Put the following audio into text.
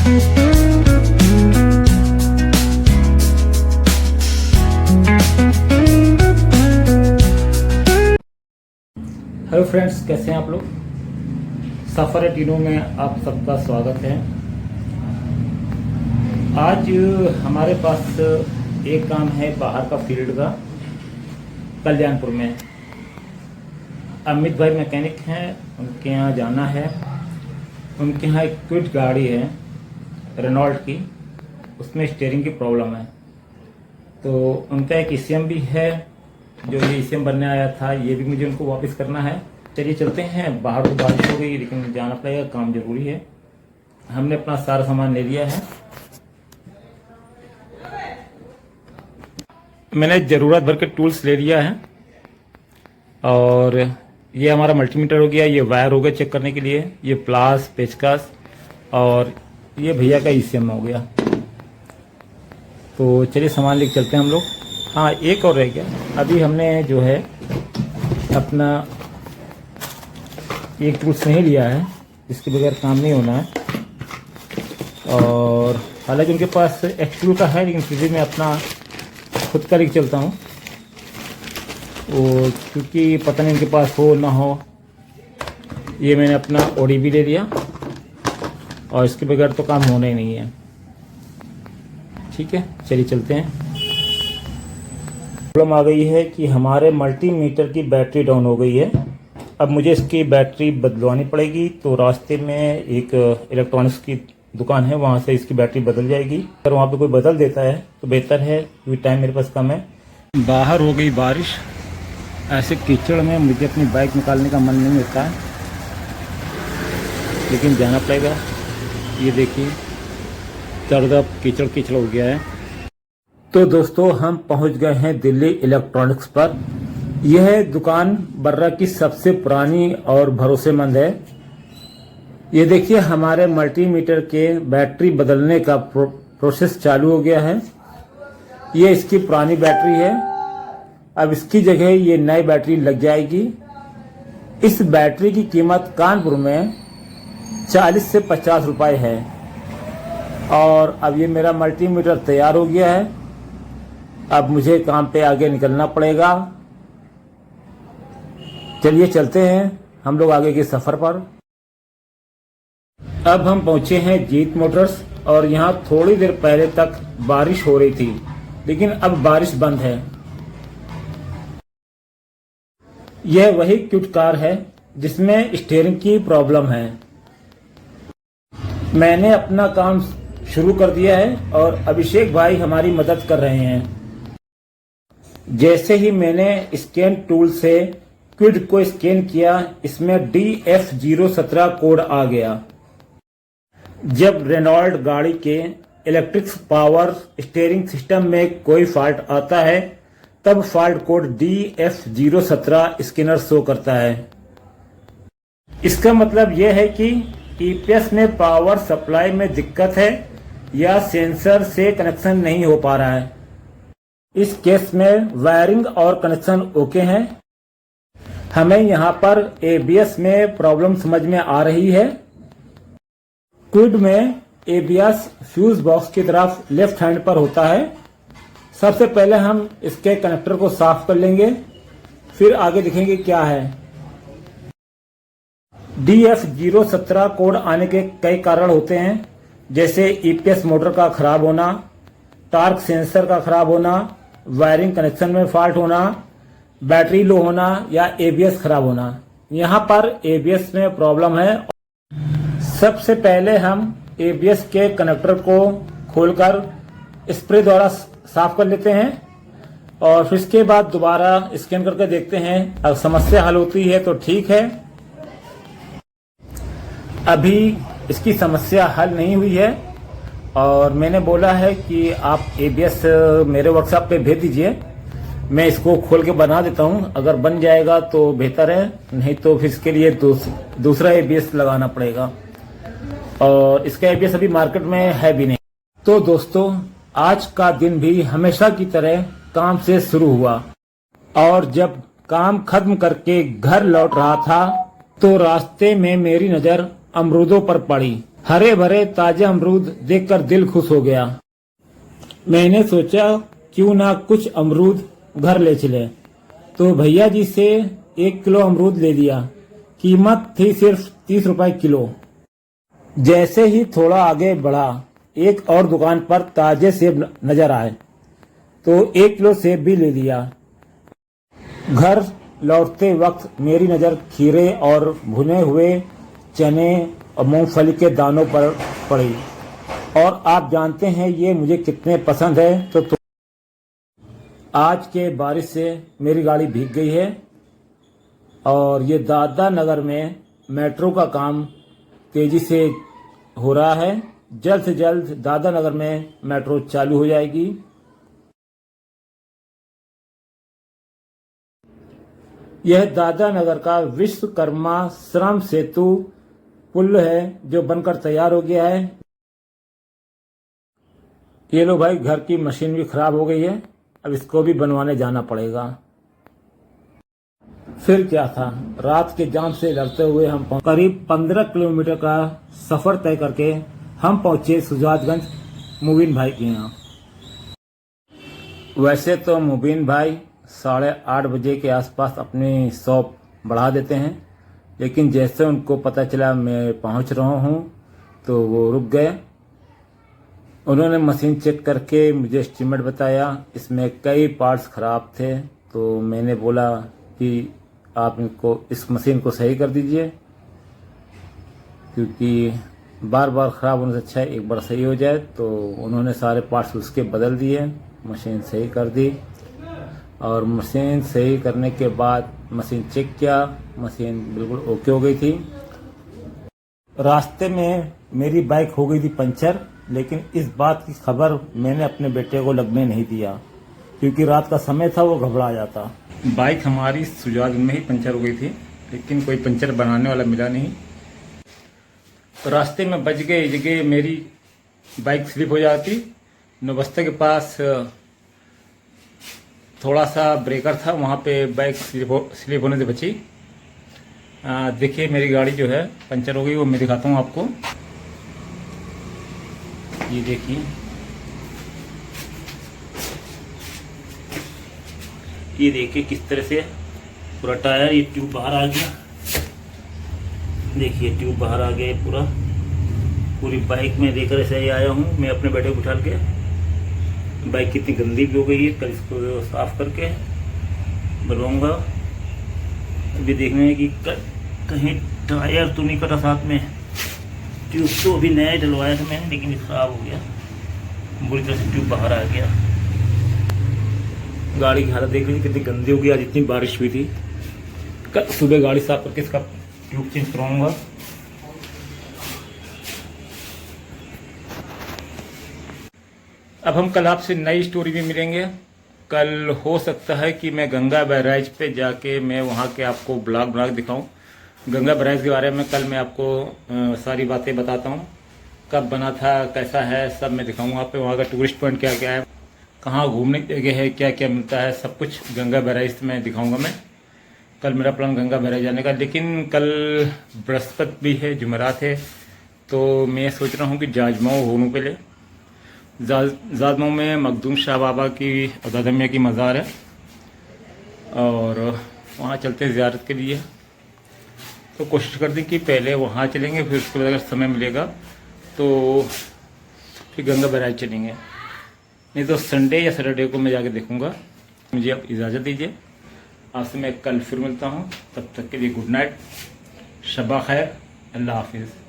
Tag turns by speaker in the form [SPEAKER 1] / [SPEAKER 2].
[SPEAKER 1] Hello friends, कैसे हैं आप लोग। सफ़र टीनो में आप सबका स्वागत है। आज हमारे पास एक काम है बाहर का फील्ड का, कल्याणपुर में। अमित भाई मैकेनिक हैं, उनके यहाँ जाना है। उनके यहाँ एक क्विड गाड़ी है रेनॉल्ट की, उसमें स्टीयरिंग की प्रॉब्लम है। तो उनका एक ईसीएम भी है, जो ये ईसीएम बनने आया था, ये भी मुझे उनको वापस करना है। चलिए चलते हैं। बाहर तो बारिश हो गई, लेकिन जाना पड़ेगा, काम जरूरी है। हमने अपना सारा सामान ले लिया है। मैंने ज़रूरत भर के टूल्स ले लिया है। और ये हमारा मल्टीमीटर हो गया, ये वायर हो गया चेक करने के लिए, ये प्लास, पेचकस, और ये भैया का ईसीएम हो गया। तो चलिए सामान लेके चलते हैं हम लोग। हाँ, एक और रह गया। अभी हमने जो है अपना एक टूल्स नहीं लिया है, जिसके बगैर काम नहीं होना है। और हालांकि उनके पास एक्सट्रूड का है, लेकिन फिर भी मैं अपना खुद का लेके चलता हूँ। वो क्योंकि पता नहीं उनके पास हो ना हो। ये मैंने अपना ओडीबी ले लिया, और इसके बगैर तो काम होना ही नहीं है। ठीक है, चलिए चलते हैं। प्रॉब्लम आ गई है कि हमारे मल्टीमीटर की बैटरी डाउन हो गई है। अब मुझे इसकी बैटरी बदलवानी पड़ेगी। तो रास्ते में एक इलेक्ट्रॉनिक्स की दुकान है, वहाँ से इसकी बैटरी बदल जाएगी। अगर वहाँ पे कोई बदल देता है तो बेहतर है, क्योंकि टाइम मेरे पास कम है। बाहर हो गई बारिश, ऐसे कीचड़ में मुझे अपनी बाइक निकालने का मन नहीं होता है, लेकिन जाना पड़ेगा। ये देखिए, चारों तरफ कीचड़ कीचड़ हो गया है। तो दोस्तों, हम पहुँच गए हैं दिल्ली इलेक्ट्रॉनिक्स पर। यह दुकान बर्रा की सबसे पुरानी और भरोसेमंद है। ये देखिए, हमारे मल्टीमीटर के बैटरी बदलने का प्रोसेस चालू हो गया है। ये इसकी पुरानी बैटरी है, अब इसकी जगह ये नई बैटरी लग जाएगी। इस बैटरी की कीमत कानपुर में 40 से 50 रुपए है। और अब ये मेरा मल्टीमीटर तैयार हो गया है। अब मुझे काम पे आगे निकलना पड़ेगा। चलिए चलते हैं हम लोग आगे के सफर पर। अब हम पहुंचे हैं जीत मोटर्स, और यहाँ थोड़ी देर पहले तक बारिश हो रही थी, लेकिन अब बारिश बंद है। यह वही क्विड कार है जिसमें स्टीयरिंग की प्रॉब्लम है। मैंने अपना काम शुरू कर दिया है, और अभिषेक भाई हमारी मदद कर रहे हैं। जैसे ही मैंने स्कैन टूल से क्विड को स्कैन किया, इसमें DF017 कोड आ गया। जब रेनॉल्ट गाड़ी के इलेक्ट्रिक पावर स्टीयरिंग सिस्टम में कोई फॉल्ट आता है, तब fault code DF017 scanner show करता है। इसका मतलब यह है कि ईपीएस में पावर सप्लाई में दिक्कत है, या सेंसर से कनेक्शन नहीं हो पा रहा है। इस केस में वायरिंग और कनेक्शन ओके हैं। हमें यहाँ पर एबीएस में प्रॉब्लम समझ में आ रही है। क्विड में एबीएस फ्यूज बॉक्स की तरफ लेफ्ट हैंड पर होता है। सबसे पहले हम इसके कनेक्टर को साफ कर लेंगे, फिर आगे देखेंगे क्या है। DF017 कोड आने के कई कारण होते हैं, जैसे ईपीएस मोटर का खराब होना, टार्क सेंसर का खराब होना, वायरिंग कनेक्शन में फॉल्ट होना, बैटरी लो होना, या एबीएस खराब होना। यहाँ पर एबीएस में प्रॉब्लम है। सबसे पहले हम एबीएस के कनेक्टर को खोलकर स्प्रे द्वारा साफ कर लेते हैं, और फिर इसके बाद दोबारा स्कैन करके देखते हैं। अगर समस्या हल होती है तो ठीक है। अभी इसकी समस्या हल नहीं हुई है, और मैंने बोला है कि आप एबीएस मेरे वर्कशॉप पे भेज दीजिए, मैं इसको खोल के बना देता हूँ। अगर बन जाएगा तो बेहतर है, नहीं तो फिर इसके लिए दूसरा एबीएस लगाना पड़ेगा, और इसका एबीएस अभी मार्केट में है भी नहीं। तो दोस्तों, आज का दिन भी हमेशा की तरह काम से शुरू हुआ, और जब काम खत्म करके घर लौट रहा था तो रास्ते में मेरी नजर अमरूदों पर पड़ी। हरे भरे ताजे अमरूद देखकर दिल खुश हो गया। मैंने सोचा क्यों ना कुछ अमरूद घर ले चले, तो भैया जी से 1 किलो अमरूद ले लिया। कीमत थी सिर्फ 30 रुपए किलो। जैसे ही थोड़ा आगे बढ़ा, एक और दुकान पर ताजे सेब नजर आए, तो 1 किलो सेब भी ले लिया। घर लौटते वक्त मेरी नज़र खीरे और भुने हुए चने और मूंगफली के दानों पर पड़ी, और आप जानते हैं ये मुझे कितने पसंद है। तो आज के बारिश से मेरी गाड़ी भीग गई है, और ये दादा नगर में मेट्रो का काम तेजी से हो रहा है। जल्द से जल्द दादा नगर में मेट्रो चालू हो जाएगी। यह दादा नगर का विश्वकर्मा श्रम सेतु पुल है जो बनकर तैयार हो गया है। ये लो भाई, घर की मशीन भी खराब हो गई है, अब इसको भी बनवाने जाना पड़ेगा। फिर क्या था, रात के जाम से लड़ते हुए हम करीब 15 किलोमीटर का सफर तय करके हम पहुंचे सुजातगंज मुबीन भाई के यहाँ। वैसे तो मुबीन भाई 8:30 बजे के आसपास अपनी शॉप बढ़ा देते हैं, लेकिन जैसे उनको पता चला मैं पहुंच रहा हूं तो वो रुक गए। उन्होंने मशीन चेक करके मुझे एस्टीमेट बताया। इसमें कई पार्ट्स ख़राब थे, तो मैंने बोला कि आप इनको इस मशीन को सही कर दीजिए, क्योंकि बार बार ख़राब होने से अच्छा है एक बार सही हो जाए। तो उन्होंने सारे पार्ट्स उसके बदल दिए, मशीन सही कर दी, और मशीन सही करने के बाद मशीन चेक किया, मशीन बिल्कुल ओके हो गई थी। रास्ते में मेरी बाइक हो गई थी पंचर, लेकिन इस बात की खबर मैंने अपने बेटे को लगने नहीं दिया, क्योंकि रात का समय था, वो घबरा जाता। बाइक हमारी सुजातगंज में ही पंचर हो गई थी, लेकिन कोई पंचर बनाने वाला मिला नहीं। रास्ते में बच गए जगह मेरी बाइक स्लिप हो जाती। नौबस्ता के पास थोड़ा सा ब्रेकर था, वहाँ पे बाइक स्लिप होने से बची। देखिए मेरी गाड़ी जो है पंचर हो गई, वो मैं दिखाता हूँ आपको। ये देखिए, ये देखिए किस तरह से पूरा टायर, ये ट्यूब बाहर आ गया। देखिए ट्यूब बाहर आ गया पूरा। पूरी बाइक में देखकर ऐसे ही आया हूँ मैं अपने बेटे को उठा के। बाइक कितनी गंदी भी हो गई है, कल इसको साफ करके बनवाऊंगा। अभी देखने है कि कहीं टायर तो नहीं कटा साथ में। ट्यूब तो अभी नया डलवाया था मैंने, लेकिन ये खराब हो गया, बुरी तरह से ट्यूब बाहर आ गया। गाड़ी की हालत देख लीजिए कितनी गंदी हो गई। आज इतनी बारिश हुई थी, कल सुबह गाड़ी साफ करके इसका ट्यूब चेंज करवाऊंगा। अब हम कल आपसे नई स्टोरी में मिलेंगे। कल हो सकता है कि मैं गंगा बैराज पे जाके मैं वहाँ के आपको ब्लॉग बना के दिखाऊं। गंगा बैराज के बारे में कल मैं आपको सारी बातें बताता हूँ, कब बना था, कैसा है, सब मैं दिखाऊंगा आप पे। वहाँ का टूरिस्ट पॉइंट क्या क्या है, कहाँ घूमने की जगह है, क्या क्या मिलता है, सब कुछ गंगा बैराज में दिखाऊंगा मैं। कल मेरा प्लान गंगा बैराज जाने का, लेकिन कल बृहस्पति भी है, जुमेरात है, तो मैं सोच रहा हूँ कि जाजमाऊ होने पहले जाजमाऊ में मखदूम शाह बाबा की अदादमिया की मज़ार है, और वहाँ चलते हैं ज़ियारत के लिए। तो कोशिश कर दें कि पहले वहाँ चलेंगे, फिर उसके बाद अगर समय मिलेगा तो फिर गंगा बैराज चलेंगे, नहीं तो संडे या सैटरडे को मैं जाके देखूंगा। मुझे अब इजाज़त दीजिए, आपसे मैं कल फिर मिलता हूँ। तब तक के लिए गुड नाइट, शबा खैर, अल्लाह हाफिज़।